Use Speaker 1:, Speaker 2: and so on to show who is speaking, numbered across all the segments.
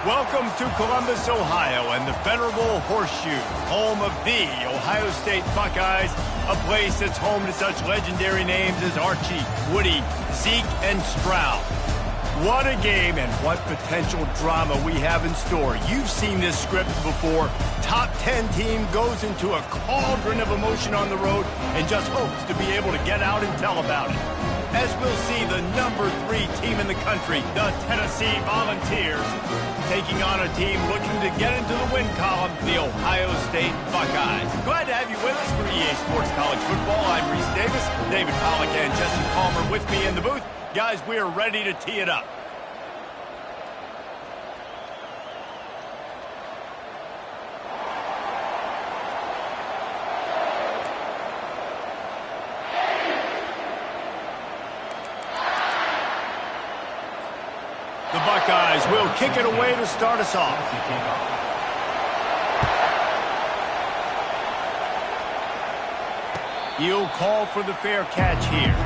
Speaker 1: Welcome to Columbus, Ohio, and the venerable Horseshoe, home of the Ohio State Buckeyes, a place that's home to such legendary names as Archie, Woody, Zeke, and Stroud. What a game and what potential drama we have in store. You've seen this script before. Top 10 team goes into a cauldron of emotion on the road and just hopes to be able to get out and tell about it. As we'll see the number 3 team in the country, the Tennessee Volunteers, taking on a team looking to get into the win column, the Ohio State Buckeyes. Glad to have you with us for EA Sports College Football. I'm Reese Davis, David Pollack and Jesse Palmer with me in the booth. Guys, we are ready to tee it up. The Buckeyes will kick it away to start us off. He'll call for the fair catch here.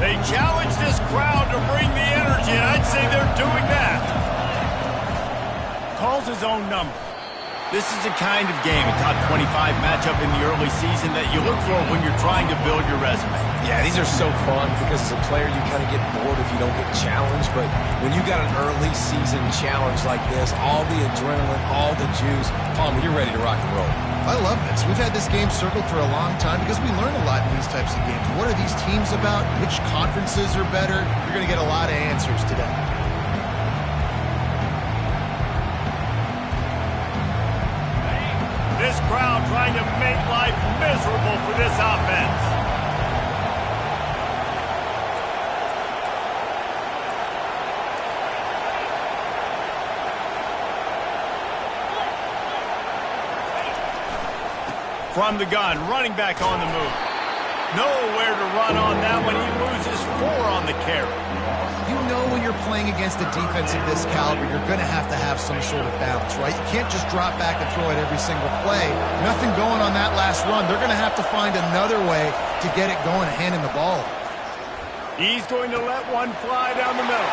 Speaker 1: They challenge this crowd to bring the energy, and I'd say they're doing that. Calls his own number. This is the kind of game, a top 25 matchup in the early season that you look for when you're trying to build your resume.
Speaker 2: Yeah, these are so fun because as a player you kind of get bored if you don't get challenged, but when you got an early season challenge like this, all the adrenaline, all the juice, Palmer, you're ready to rock and roll.
Speaker 3: I love this. We've had this game circled for a long time because we learn a lot in these types of games. What are these teams about? Which conferences are better? You're going to get a lot of answers today.
Speaker 1: This crowd trying to make life miserable for this offense. From the gun, running back on the move. Nowhere to run on that one. He loses 4 on the carry.
Speaker 3: You know when you're playing against a defense of this caliber, you're going to have some sort of balance, right? You can't just drop back and throw it every single play. Nothing going on that last run. They're going to have to find another way to get it going and handing the ball.
Speaker 1: He's going to let one fly down the middle.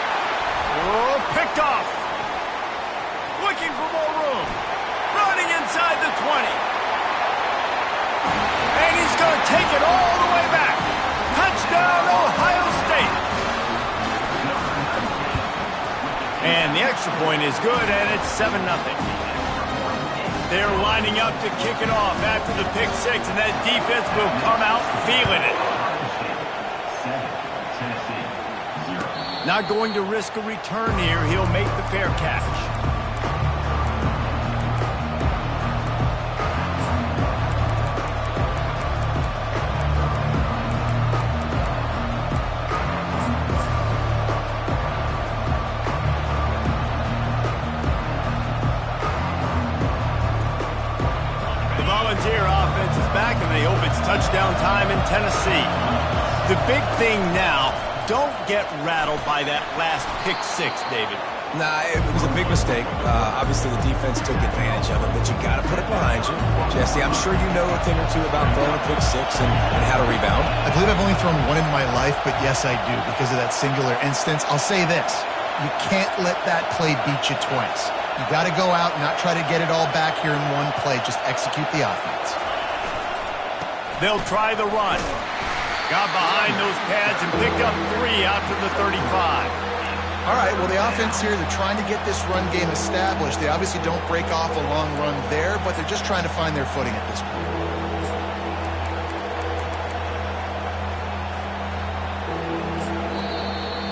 Speaker 1: Oh, picked off. Looking for more room. Running inside the 20. And he's going to take it all the way back. Touchdown, Ohio State. And the extra point is good, and it's 7-0. They're lining up to kick it off after the pick 6, and that defense will come out feeling it. Not going to risk a return here. He'll make the fair catch. Volunteer offense is back, and they hope it's touchdown time in Tennessee. The big thing now, don't get rattled by that last pick 6, David.
Speaker 2: Nah, it was a big mistake. Obviously, the defense took advantage of it, but you got to put it behind you. Jesse, I'm sure you know a thing or two about throwing a pick 6 and how to rebound.
Speaker 3: I believe I've only thrown one in my life, but yes, I do because of that singular instance. I'll say this. You can't let that play beat you twice. You got to go out and not try to get it all back here in one play. Just execute the offense.
Speaker 1: They'll try the run. Got behind those pads and picked up 3 out to the 35.
Speaker 3: All right, well, the offense here, they're trying to get this run game established. They obviously don't break off a long run there, but they're just trying to find their footing at this point.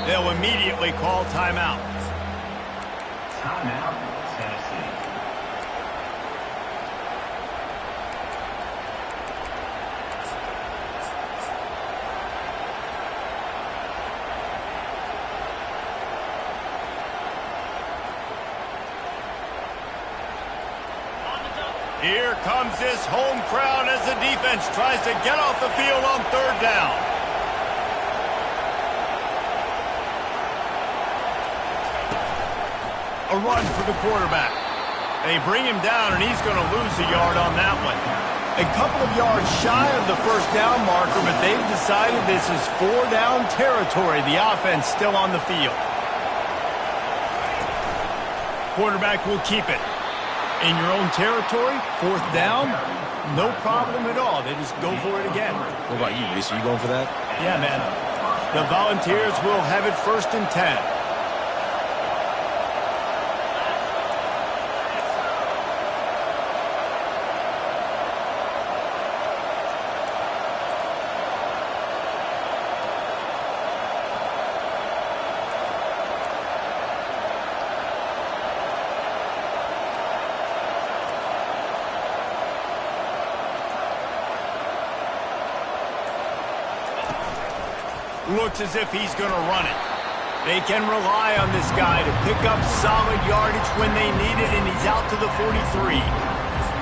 Speaker 1: They'll immediately call timeout.
Speaker 4: Timeout, Tennessee.
Speaker 1: Here comes this home crowd as the defense tries to get off the field on third down. A run for the quarterback. They bring him down, and he's going to lose a yard on that one. A couple of yards shy of the first down marker, but they've decided this is 4-down territory. The offense still on the field. Quarterback will keep it. In your own territory, fourth down, no problem at all. They just go for it again.
Speaker 2: What about you, Reese? Are you going for that?
Speaker 1: Yeah, man. The Volunteers will have it 1st and 10. Looks as if he's going to run it. They can rely on this guy to pick up solid yardage when they need it, and he's out to the 43.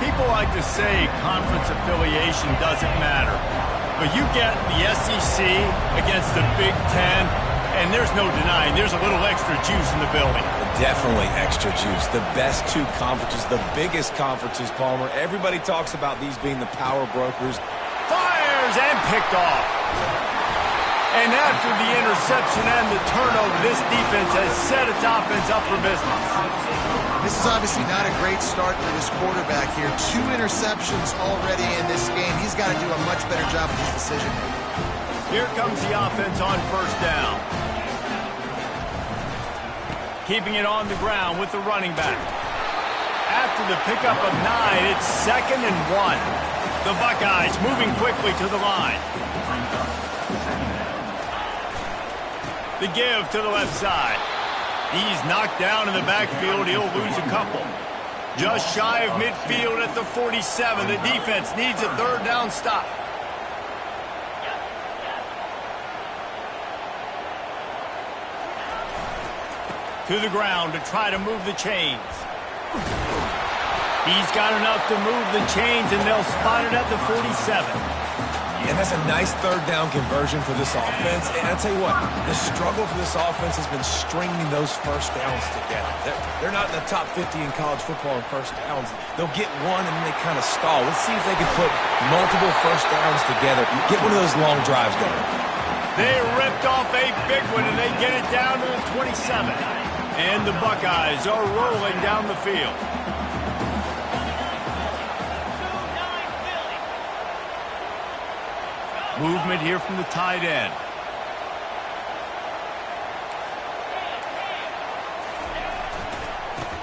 Speaker 1: People like to say conference affiliation doesn't matter, but you get the SEC against the Big Ten, and there's no denying there's a little extra juice in the building.
Speaker 2: Definitely extra juice. The best two conferences, the biggest conferences, Palmer. Everybody talks about these being the power brokers.
Speaker 1: Fires and picked off. And after the interception and the turnover, this defense has set its offense up for business.
Speaker 3: This is obviously not a great start for this quarterback here. 2 interceptions already in this game. He's got to do a much better job with his decision-making.
Speaker 1: Here comes the offense on first down. Keeping it on the ground with the running back. After the pickup of 9, it's 2nd and 1. The Buckeyes moving quickly to the line. The give to the left side. He's knocked down in the backfield. He'll lose a couple. Just shy of midfield at the 47. The defense needs a 3rd down stop. To the ground to try to move the chains. He's got enough to move the chains, and they'll spot it at the 47.
Speaker 2: And that's a nice 3rd down conversion for this offense. And I'll tell you what, the struggle for this offense has been stringing those first downs together. They're not in the top 50 in college football in first downs. They'll get one and then they kind of stall. Let's see if they can put multiple first downs together. Get one of those long drives going.
Speaker 1: They ripped off a big one, and they get it down to the 27. And the Buckeyes are rolling down the field. Movement here from the tight end.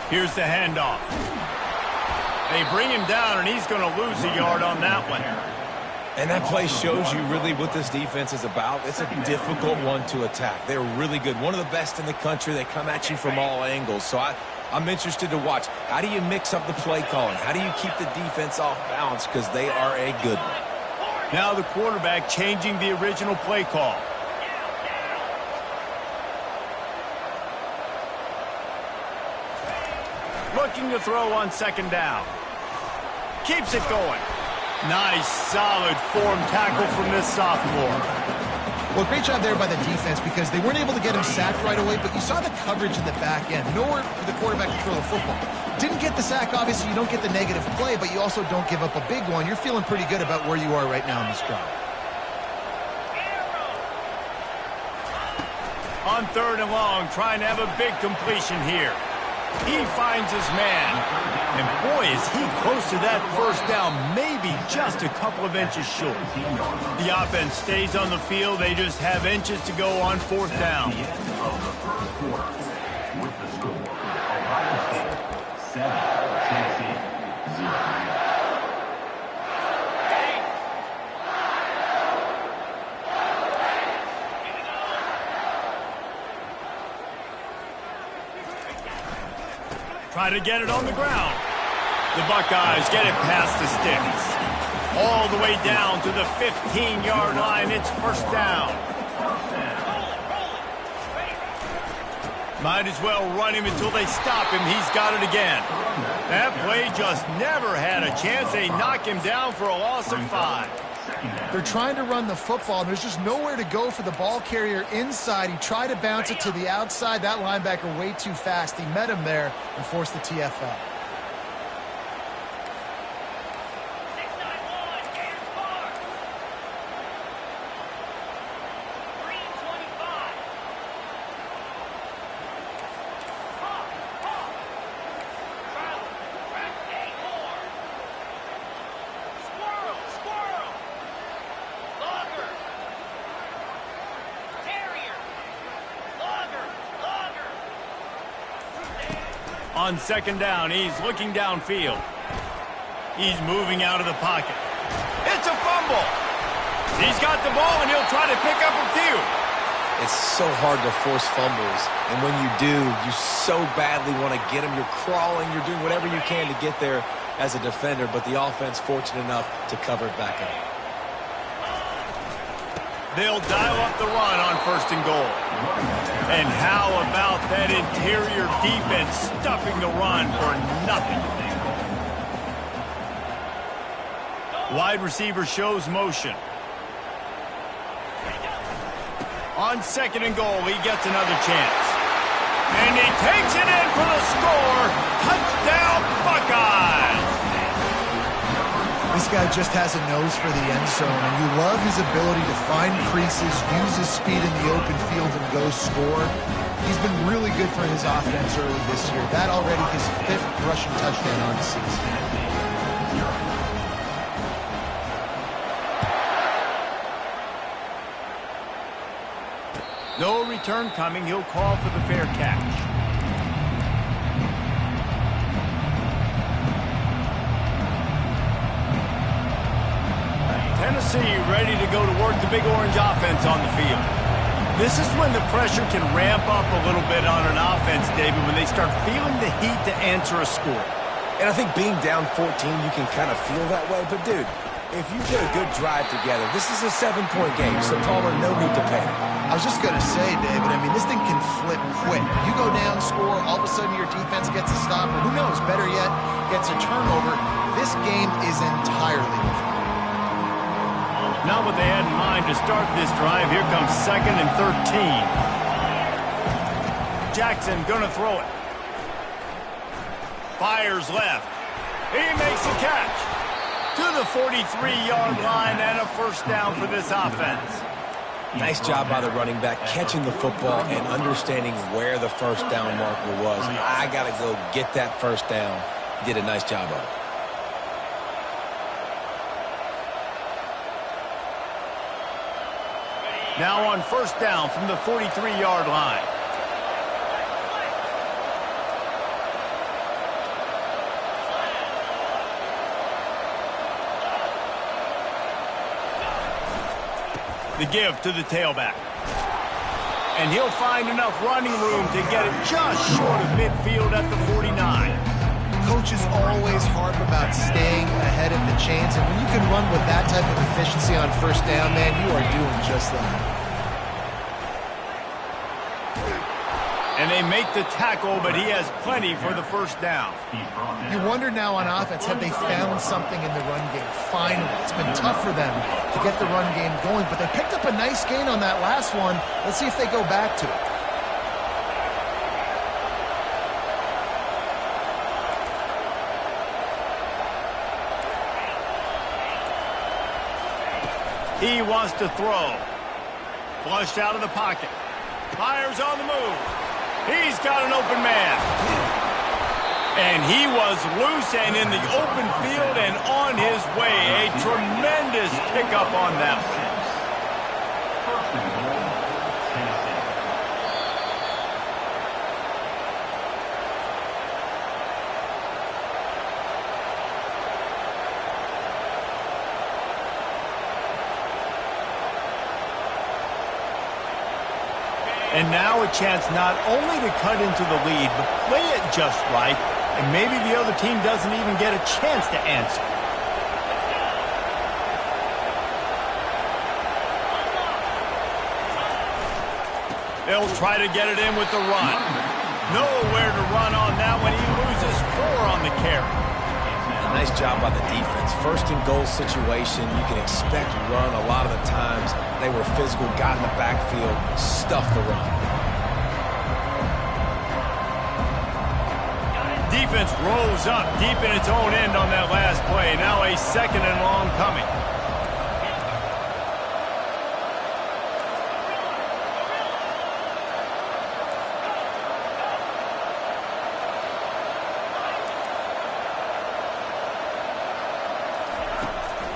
Speaker 1: Here's the handoff. They bring him down, and he's going to lose a yard on that one.
Speaker 2: And that play shows you really what this defense is about. It's a difficult one to attack. They're really good. One of the best in the country. They come at you from all angles. So I'm interested to watch. How do you mix up the play calling? How do you keep the defense off balance? Because they are a good one.
Speaker 1: Now the quarterback changing the original play call. Looking to throw on 2nd down. Keeps it going. Nice, solid form tackle from this sophomore.
Speaker 3: Well, great job there by the defense because they weren't able to get him sacked right away, but you saw the coverage in the back end. Nowhere for the quarterback to throw the football. Didn't get the sack, obviously you don't get the negative play, but you also don't give up a big one. You're feeling pretty good about where you are right now in this drive.
Speaker 1: On 3rd and long, trying to have a big completion here. He finds his man. And boy, is he close to that first down, maybe just a couple of inches short. The offense stays on the field. They just have inches to go on 4th down. Try to get it on the ground. The Buckeyes get it past the sticks. All the way down to the 15-yard line. It's 1st down. Might as well run him until they stop him. He's got it again. That play just never had a chance. They knock him down for a loss of 5.
Speaker 3: They're trying to run the football, and there's just nowhere to go for the ball carrier inside. He tried to bounce it to the outside. That linebacker way too fast. He met him there and forced the TFL.
Speaker 1: On second down, he's looking downfield. He's moving out of the pocket. It's a fumble. He's got the ball, and he'll try to pick up a few.
Speaker 2: It's so hard to force fumbles, and when you do, you so badly want to get them. You're crawling, you're doing whatever you can to get there as a defender, but the offense fortunate enough to cover it back up.
Speaker 1: They'll dial up the run on 1st and goal. And how about that interior defense stuffing the run for nothing? Wide receiver shows motion. On 2nd and goal, he gets another chance. And he takes it in for the score. Touchdown, Buckeyes!
Speaker 3: This guy just has a nose for the end zone, and you love his ability to find creases, use his speed in the open field, and go score. He's been really good for his offense early this year. That already his 5th rushing touchdown on the season.
Speaker 1: No return coming. He'll call for the fair catch. Tennessee ready to go to work the Big Orange offense on the field. This is when the pressure can ramp up a little bit on an offense, David, when they start feeling the heat to answer a score.
Speaker 2: And I think being down 14, you can kind of feel that way. But, dude, if you get a good drive together, this is a 7-point game, so Palmer, no need to panic.
Speaker 3: I was just going to say, David, I mean, this thing can flip quick. You go down, score, all of a sudden your defense gets a stop, or who knows, better yet, gets a turnover. This game is entirely different.
Speaker 1: Not what they had in mind to start this drive. Here comes 2nd and 13. Jackson gonna throw it. Fires left. He makes a catch to the 43-yard line and a 1st down for this offense.
Speaker 2: Nice job by the running back, catching the football and understanding where the 1st down marker was. I got to go get that 1st down. He did a nice job of it.
Speaker 1: Now on 1st down from the 43-yard line. The give to the tailback. And he'll find enough running room to get it just short of midfield at the 49.
Speaker 3: Coaches always harp about staying ahead of the chains, and when you can run with that type of efficiency on 1st down, man, you are doing just that.
Speaker 1: And they make the tackle, but he has plenty for the 1st down.
Speaker 3: You wonder now on offense, have they found something in the run game? Finally. It's been tough for them to get the run game going, but they picked up a nice gain on that last one. Let's see if they go back to it.
Speaker 1: He wants to throw. Flushed out of the pocket. Fires on the move. He's got an open man. And he was loose and in the open field and on his way. A tremendous pickup on that one. And now a chance not only to cut into the lead, but play it just right, and maybe the other team doesn't even get a chance to answer. They'll try to get it in with the run. Nowhere to run on that one. He loses 4 on the carry.
Speaker 2: Nice job by the defense. First and goal situation, you can expect run a lot of the times. They were physical, got in the backfield, stuffed the run.
Speaker 1: Defense rose up deep in its own end on that last play. Now a 2nd and long coming.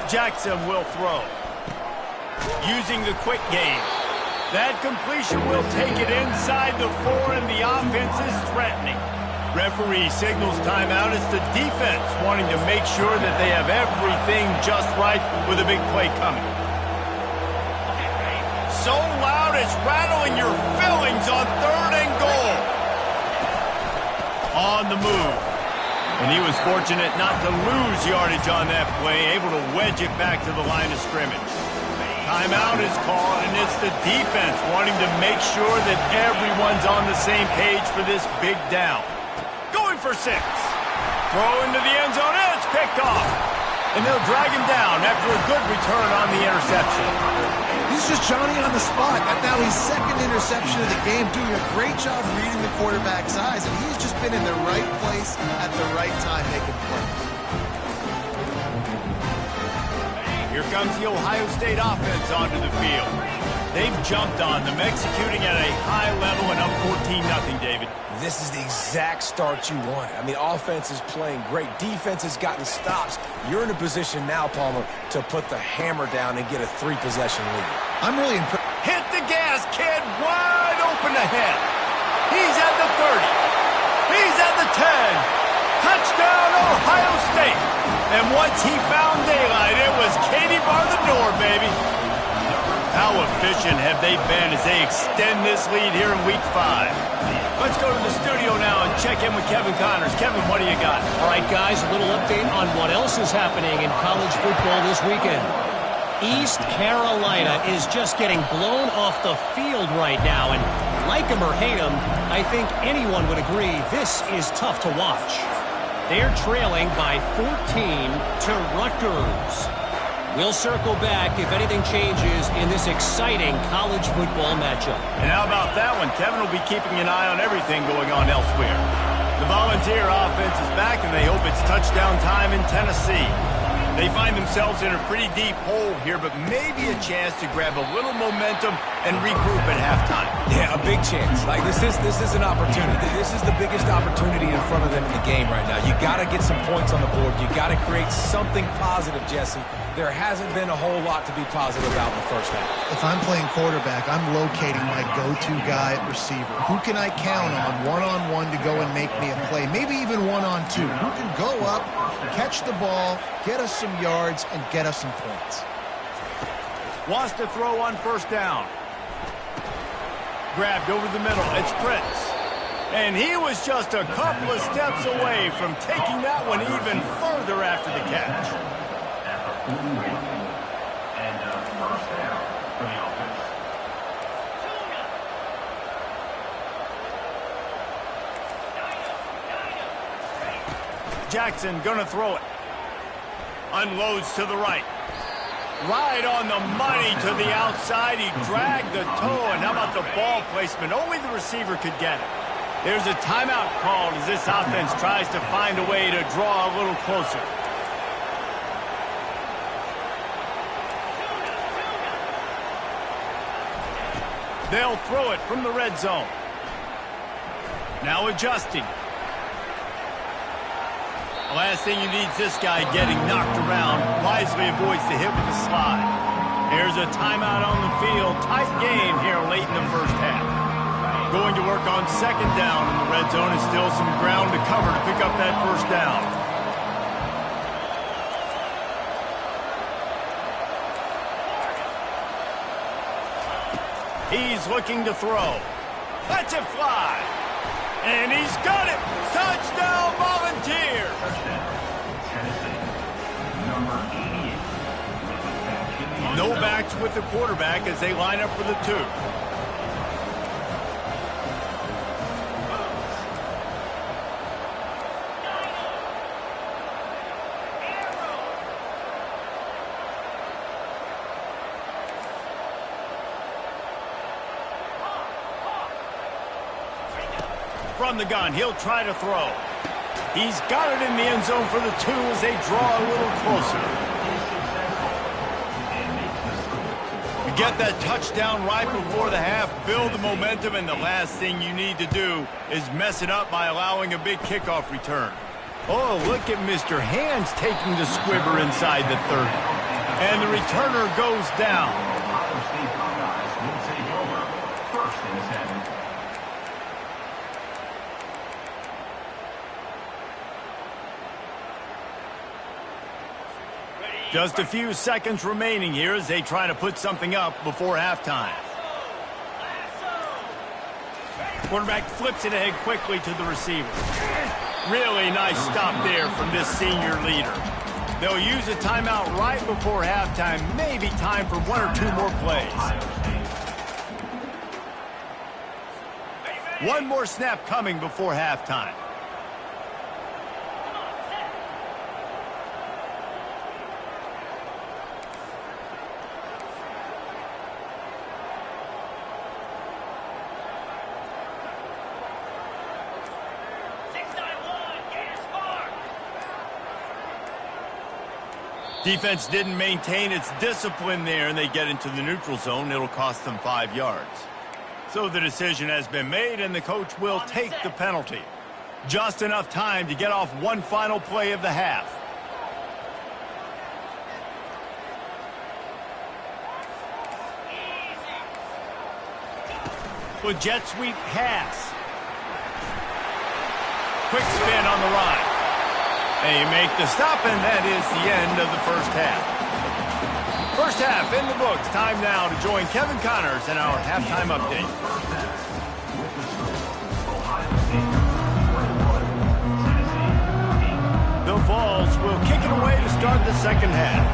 Speaker 1: Jackson will throw. Using the quick game. That completion will take it inside the 4, and the offense is threatening. Referee signals timeout. It's the defense wanting to make sure that they have everything just right with a big play coming. So loud it's rattling your fillings on 3rd and goal. On the move. And he was fortunate not to lose yardage on that play, able to wedge it back to the line of scrimmage. Timeout is called, and it's the defense wanting to make sure that everyone's on the same page for this big down. Going for 6. Throw into the end zone, and it's picked off. And they'll drag him down after a good return on the interception.
Speaker 3: He's just Johnny on the spot. And now his 2nd interception of the game, doing a great job reading the quarterback's eyes, and he's just been in the right place at the right time making plays.
Speaker 1: Here comes the Ohio State offense onto the field. They've jumped on them, executing at a high level and up 14-0, David.
Speaker 2: This is the exact start you want. I mean, offense is playing great. Defense has gotten stops. You're in a position now, Palmer, to put the hammer down and get a 3-possession lead.
Speaker 3: I'm really impressed.
Speaker 1: Hit the gas, kid. Wide open ahead. He's at the 30. He's at the 10. Touchdown, Ohio State. And once he found daylight, it was Katie bar the door, baby. How efficient have they been as they extend this lead here in Week 5? Let's go to the studio now and check in with Kevin Connors. Kevin, what do you got?
Speaker 4: All right, guys, a little update on what else is happening in college football this weekend. East Carolina is just getting blown off the field right now, and like him or hate him, I think anyone would agree this is tough to watch. They're trailing by 14 to Rutgers. We'll circle back if anything changes in this exciting college football matchup.
Speaker 1: And how about that one? Kevin will be keeping an eye on everything going on elsewhere. The Volunteer offense is back, and they hope it's touchdown time in Tennessee. They find themselves in a pretty deep hole here, but maybe a chance to grab a little momentum and regroup at halftime.
Speaker 2: Yeah, a big chance. Like, this is an opportunity. This is the biggest opportunity in front of them in the game right now. You got to get some points on the board. You got to create something positive, Jesse. There hasn't been a whole lot to be positive about in the first half.
Speaker 3: If I'm playing quarterback, I'm locating my go-to guy at receiver. Who can I count on one-on-one to go and make me a play? Maybe even one-on-two. Who can go up, catch the ball, get us some yards, and get us some points?
Speaker 1: Wants to throw on 1st down. Grabbed over the middle. It's Prince. And he was just a couple of steps away from taking that one even further after the catch.
Speaker 5: And 1st down for the offense.
Speaker 1: Jackson gonna throw it. Unloads to the right. Right on the money to the outside. He dragged the toe, and how about the ball placement? Only the receiver could get it. There's a timeout called as this offense tries to find a way to draw a little closer. They'll throw it from the red zone. Now adjusting. The last thing you need is this guy getting knocked around. Wisely avoids the hit with the slide. Here's a timeout on the field. Tight game here late in the first half. Going to work on 2nd down in the red zone, and still some ground to cover to pick up that 1st down. He's looking to throw. Lets it fly. And he's got it. Touchdown, Volunteer.
Speaker 5: Number 88.
Speaker 1: No backs with the quarterback as they line up for the 2. From the gun, he'll try to throw. He's got it in the end zone for the 2 as they draw a little closer. You get that touchdown right before the half, build the momentum, and the last thing you need to do is mess it up by allowing a big kickoff return. Oh, look at Mr. Hands taking the squibber inside the 30. And the returner goes down.
Speaker 5: Ohio State Buckeyes will take over. First and 10.
Speaker 1: Just a few seconds remaining here as they try to put something up before halftime. Quarterback flips it ahead quickly to the receiver. Really nice stop there from this senior leader. They'll use a timeout right before halftime, maybe time for 1 or 2 more plays. One more snap coming before halftime. Defense didn't maintain its discipline there, and they get into the neutral zone. It'll cost them 5 yards. So the decision has been made, and the coach will take the penalty. Just enough time to get off one final play of the half. With jet sweep pass. Quick spin on the run. They make the stop, and that is the end of the first half. First half in the books. Time now to join Kevin Connors in our halftime update. The Vols will kick it away to start the second half.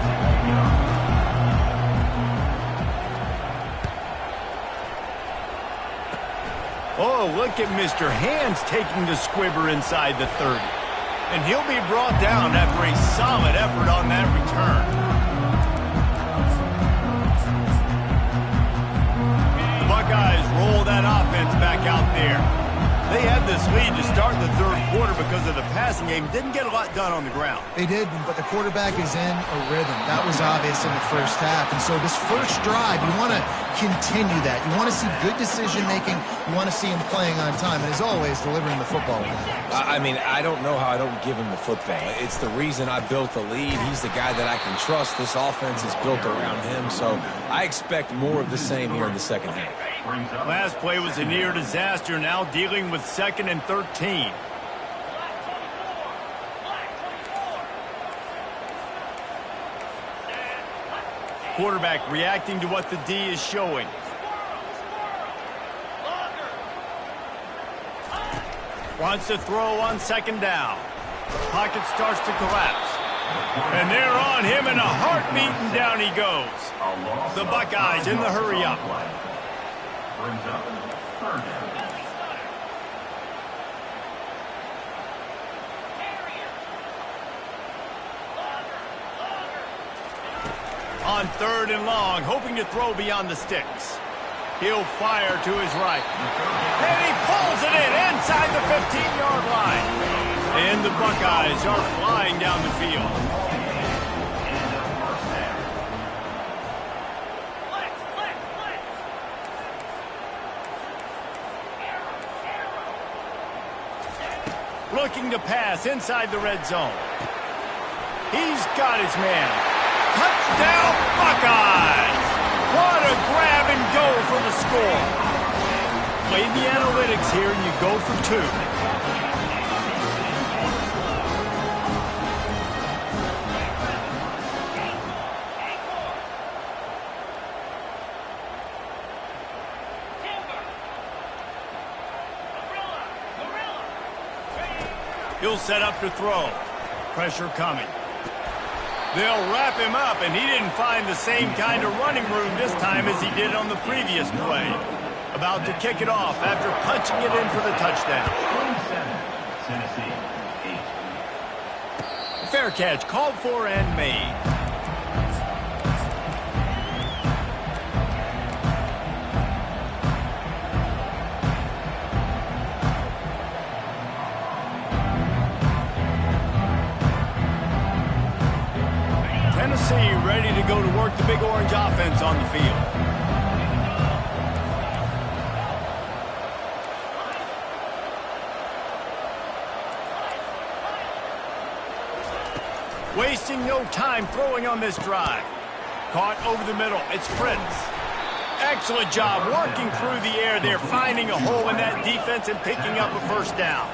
Speaker 1: Oh, look at Mr. Hands taking the squibber inside the 30. And he'll be brought down after a solid effort on that return. The Buckeyes roll that offense back out there. They had this lead to start the third quarter because of the passing game. Didn't get a lot done on the ground.
Speaker 3: They did, but the quarterback is in a rhythm. That was obvious in the first half. And so this first drive, you want to continue that. You want to see good decision-making. You want to see him playing on time. And as always, delivering the football.
Speaker 2: I mean, I don't know how I don't give him the football. It's the reason I built the lead. He's the guy that I can trust. This offense is built around him. So I expect more of the same here in the second half.
Speaker 1: Last play was a near disaster, now dealing with 2nd and 13. Quarterback reacting to what the D is showing. Wants to throw on 2nd down. Pocket starts to collapse. And they're on him in a heartbeat, and down he goes. The Buckeyes in the hurry up.
Speaker 5: Brings up third down.
Speaker 1: On 3rd and long, hoping to throw beyond the sticks. He'll fire to his right. And he pulls it in inside the 15-yard line. And the Buckeyes are flying down the field. Looking to pass inside the red zone. He's got his man. Touchdown, Buckeyes! What a grab and go for the score. Play the analytics here, and you go for 2. He'll set up to throw. Pressure coming. They'll wrap him up, and he didn't find the same kind of running room this time as he did on the previous play. About to kick it off after punching it in for the touchdown.
Speaker 5: 27, Tennessee, 8.
Speaker 1: Fair catch called for and made. outwork the Big Orange offense on the field. Wasting no time throwing on this drive. Caught over the middle. It's Fritz. Excellent job working through the air there, finding a hole in that defense and picking up a first down.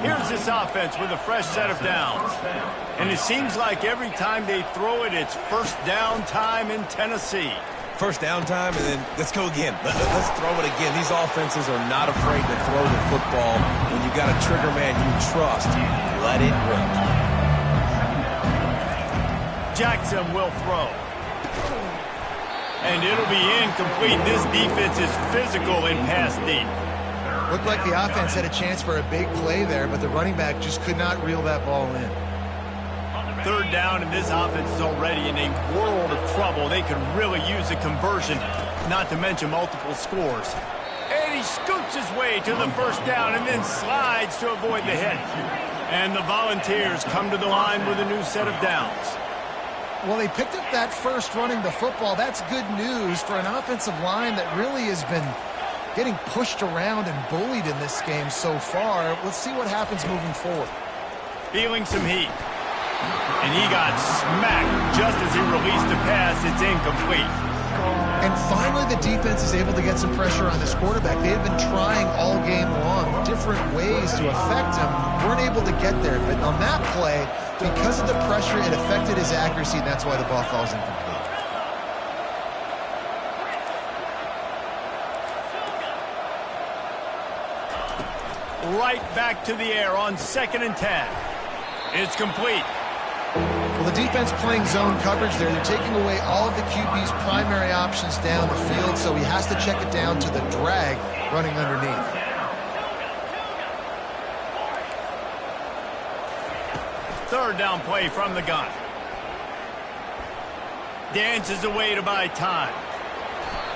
Speaker 1: Here's this offense with a fresh set of downs. And it seems like every time they throw it, it's first down time in Tennessee.
Speaker 2: First down time, and then let's go again. Let's throw it again. These offenses are not afraid to throw the football. When you've got a trigger man you trust, let it rip.
Speaker 1: Jackson will throw. And it'll be incomplete. This defense is physical in pass deep.
Speaker 3: Looked like the offense had a chance for a big play there, but the running back just could not reel that ball in.
Speaker 1: Third down, and this offense is already in a world of trouble. They could really use a conversion, not to mention multiple scores. And he scoots his way to the first down and then slides to avoid the hit. And the Volunteers come to the line with a new set of downs.
Speaker 3: Well, they picked up that first running the football. That's good news for an offensive line that really has been getting pushed around and bullied in this game so far. Let's see what happens moving forward.
Speaker 1: Feeling some heat. And he got smacked just as he released the pass. It's incomplete.
Speaker 3: And finally, the defense is able to get some pressure on this quarterback. They have been trying all game long different ways to affect him. Weren't able to get there. But on that play, because of the pressure, it affected his accuracy, and that's why the ball falls incomplete.
Speaker 1: Right back to the air on 2nd and 10. It's complete.
Speaker 3: Well, the defense playing zone coverage there. They're taking away all of the QB's primary options down the field, so he has to check it down to the drag running underneath.
Speaker 1: Third down play from the gun. Dances away to buy time.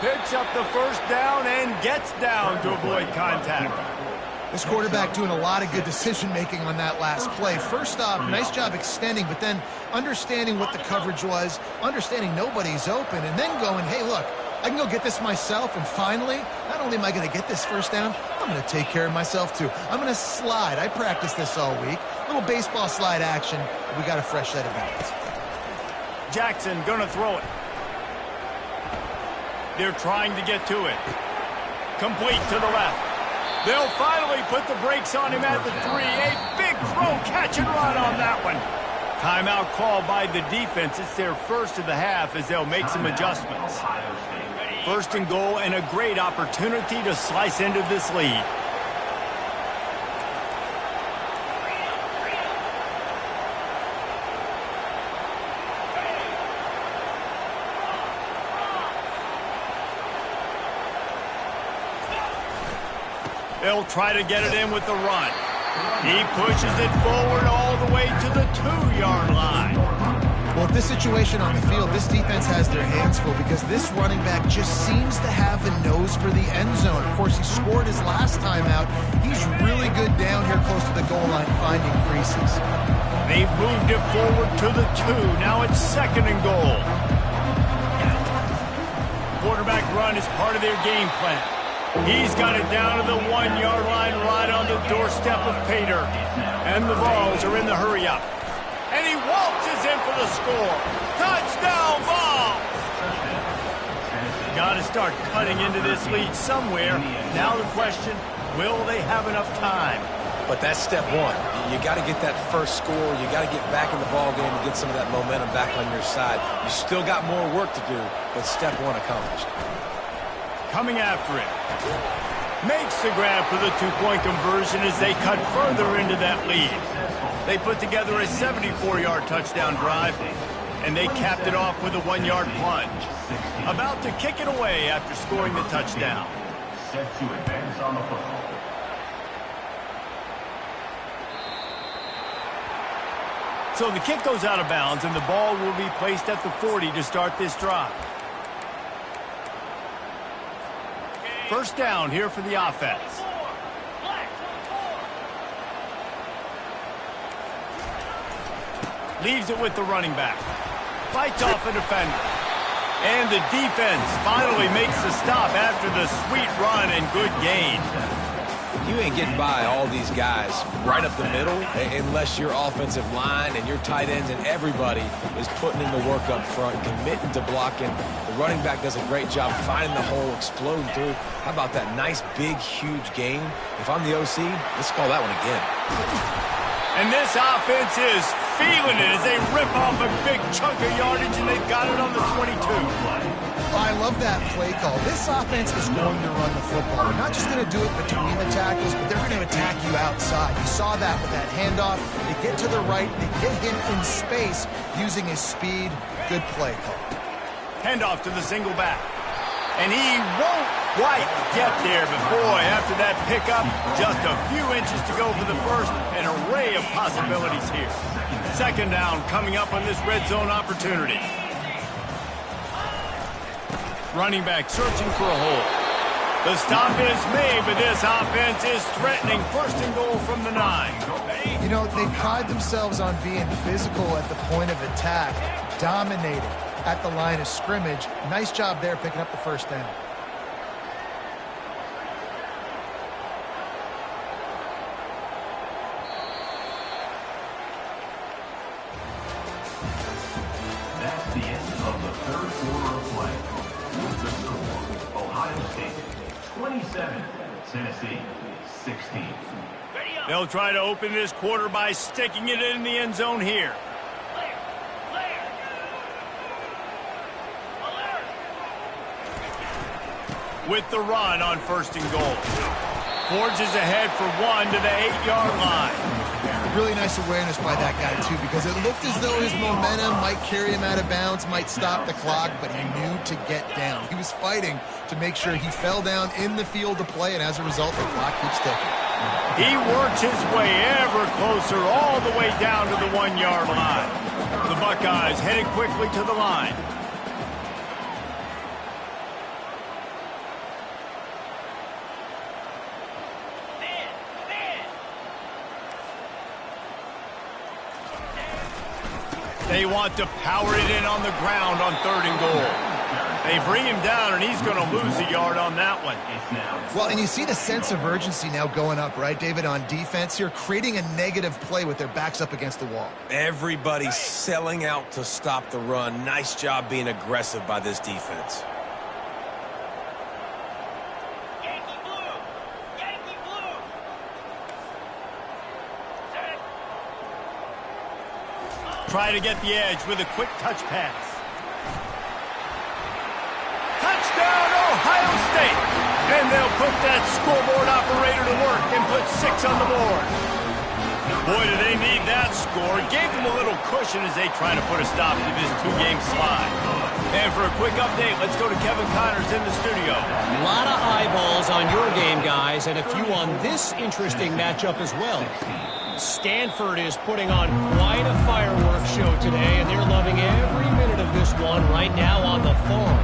Speaker 1: Picks up the first down and gets down to avoid contact.
Speaker 3: This quarterback doing a lot of good decision-making on that last play. First off, nice job extending, but then understanding what the coverage was, understanding nobody's open, and then going, hey, look, I can go get this myself, and finally, not only am I going to get this first down, I'm going to take care of myself, too. I'm going to slide. I practiced this all week. Little baseball slide action. We got a fresh set of downs.
Speaker 1: Jackson going to throw it. They're trying to get to it. Complete to the left. They'll finally put the brakes on him at the 3. A big throw, catch and run on that one. Timeout called by the defense. It's their first of the half as they'll make some adjustments. First and goal and a great opportunity to slice into this lead. They'll try to get it in with the run. He pushes it forward all the way to the 2-yard line.
Speaker 3: Well, with this situation on the field, this defense has their hands full because this running back just seems to have a nose for the end zone. Of course, he scored his last time out. He's really good down here close to the goal line finding creases.
Speaker 1: They've moved it forward to the 2. Now it's 2nd and goal. Quarterback run is part of their game plan. He's got it down to the 1-yard line right on the doorstep of Pater. And the Vols are in the hurry-up. And he waltzes in for the score. Touchdown, Vols! Got to start cutting into this lead somewhere. Now the question, will they have enough time?
Speaker 2: But that's step one. You got to get that first score. You got to get back in the ball game and get some of that momentum back on your side. You still got more work to do, but step one accomplished.
Speaker 1: Coming after it. Makes the grab for the 2-point conversion as they cut further into that lead. They put together a 74-yard touchdown drive, and they capped it off with a 1-yard plunge. About to kick it away after scoring the touchdown.
Speaker 5: Set to advance on the football.
Speaker 1: So the kick goes out of bounds, and the ball will be placed at the 40 to start this drive. First down here for the offense. Leaves it with the running back. Fights off a defender. And the defense finally makes the stop after the sweet run and good gain.
Speaker 2: You ain't getting by all these guys right up the middle unless your offensive line and your tight ends and everybody is putting in the work up front, committing to blocking. The running back does a great job finding the hole, exploding through. How about that nice, big, huge gain? If I'm the OC, let's call that one again.
Speaker 1: And this offense is feeling it as they rip off a big chunk of yardage, and they've got it on the 22.
Speaker 3: I love that play call. This offense is going to run the football. They're not just going to do it between the tackles, but they're going to attack you outside. You saw that with that handoff. They get to the right. They get him in space using his speed. Good play call.
Speaker 1: Handoff to the single back. And he won't quite get there, but boy, after that pickup, just a few inches to go for the first. An array of possibilities here. Second down coming up on this red zone opportunity. Running back searching for a hole. The stop is made, but this offense is threatening first and goal from the 9.
Speaker 3: You know, they pride themselves on being physical at the point of attack, dominating at the line of scrimmage. Nice job there picking up the first down.
Speaker 5: That's the end of the third quarter of play. With the score, Ohio State 27, Tennessee 16.
Speaker 1: They'll try to open this quarter by sticking it in the end zone here. With the run on first and goal. Forges ahead for one to the 8-yard line.
Speaker 3: Really nice awareness by that guy, too, because it looked as though his momentum might carry him out of bounds, might stop the clock, but he knew to get down. He was fighting to make sure he fell down in the field to play, and as a result, the clock keeps ticking.
Speaker 1: He works his way ever closer all the way down to the 1-yard line. The Buckeyes headed quickly to the line. They want to power it in on the ground on third and goal. They bring him down, and he's going to lose a yard on that one.
Speaker 3: Well, and you see the sense of urgency now going up, right, David, on defense here, creating a negative play with their backs up against the wall.
Speaker 2: Everybody's selling out to stop the run. Nice job being aggressive by this defense.
Speaker 1: Try to get the edge with a quick touch pass. Touchdown, Ohio State! And they'll put that scoreboard operator to work and put 6 on the board. Boy, do they need that score. Gave them a little cushion as they try to put a stop to this 2-game slide. And for a quick update, let's go to Kevin Connors in the studio.
Speaker 4: A lot of eyeballs on your game, guys, and a few on this interesting matchup as well. Stanford is putting on quite a fireworks show today, and they're loving every minute of this one right now on the farm.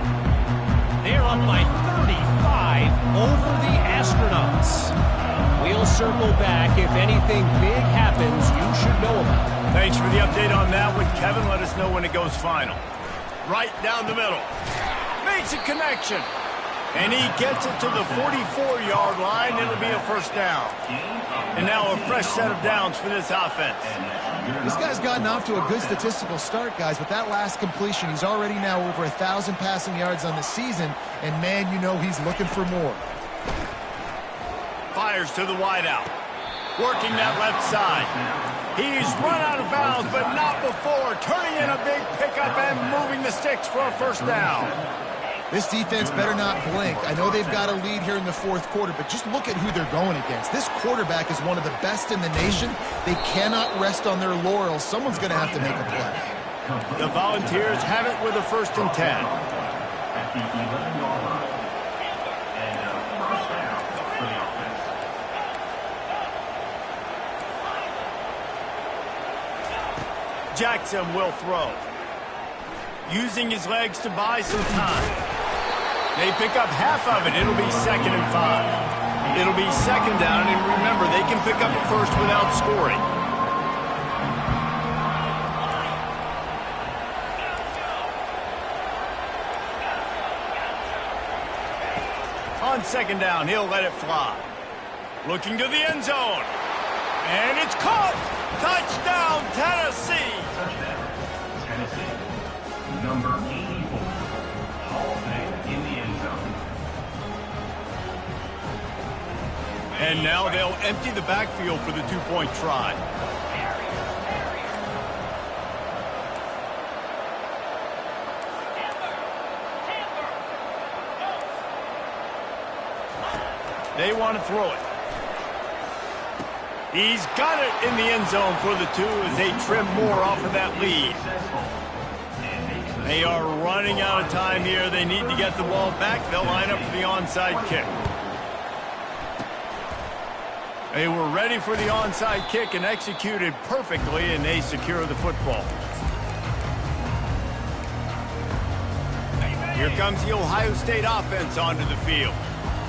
Speaker 4: They're up by 35 over the Astronauts. We'll circle back. If anything big happens, you should know about it.
Speaker 1: Thanks for the update on that one, Kevin. Let us know when it goes final. Right down the middle. Makes a connection. And he gets it to the 44-yard line. It'll be a first down. And now a fresh set of downs for this offense.
Speaker 3: This guy's gotten off to a good statistical start, guys. With that last completion, he's already now over 1,000 passing yards on the season. And, man, you know he's looking for more.
Speaker 1: Fires to the wideout. Working that left side. He's run out of bounds, but not before. Turning in a big pickup and moving the sticks for a first down.
Speaker 3: This defense better not blink. I know they've got a lead here in the fourth quarter, but just look at who they're going against. This quarterback is one of the best in the nation. They cannot rest on their laurels. Someone's going to have to make a play.
Speaker 1: The Volunteers have it with a 1st and 10.
Speaker 5: At the 11-yard line. And a first down for the offense.
Speaker 1: Jackson will throw. Using his legs to buy some time. They pick up half of it. It'll be 2nd and 5. It'll be 2nd down, and remember, they can pick up a first without scoring. On second down, he'll let it fly. Looking to the end zone. And it's caught! Touchdown, Tennessee!
Speaker 5: Touchdown, Tennessee. Number 84, Hall of Fame in the end zone.
Speaker 1: And now they'll empty the backfield for the two-point try. They want to throw it. He's got it in the end zone for the 2 as they trim more off of that lead. They are running out of time here. They need to get the ball back. They'll line up for the onside kick. They were ready for the onside kick and executed perfectly, and they secure the football. Here comes the Ohio State offense onto the field.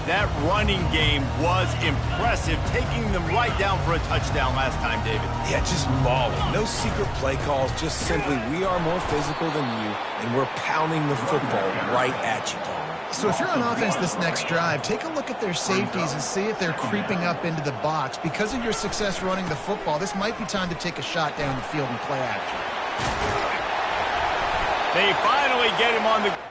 Speaker 1: That running game was impressive, taking them right down for a touchdown last time, David.
Speaker 2: Yeah, just mauling. No secret play calls, just simply we are more physical than you, and we're pounding the football right at you, Tom.
Speaker 3: So if you're on offense this next drive, take a look at their safeties and see if they're creeping up into the box. Because of your success running the football, this might be time to take a shot down the field and play action.
Speaker 1: They finally get him on the...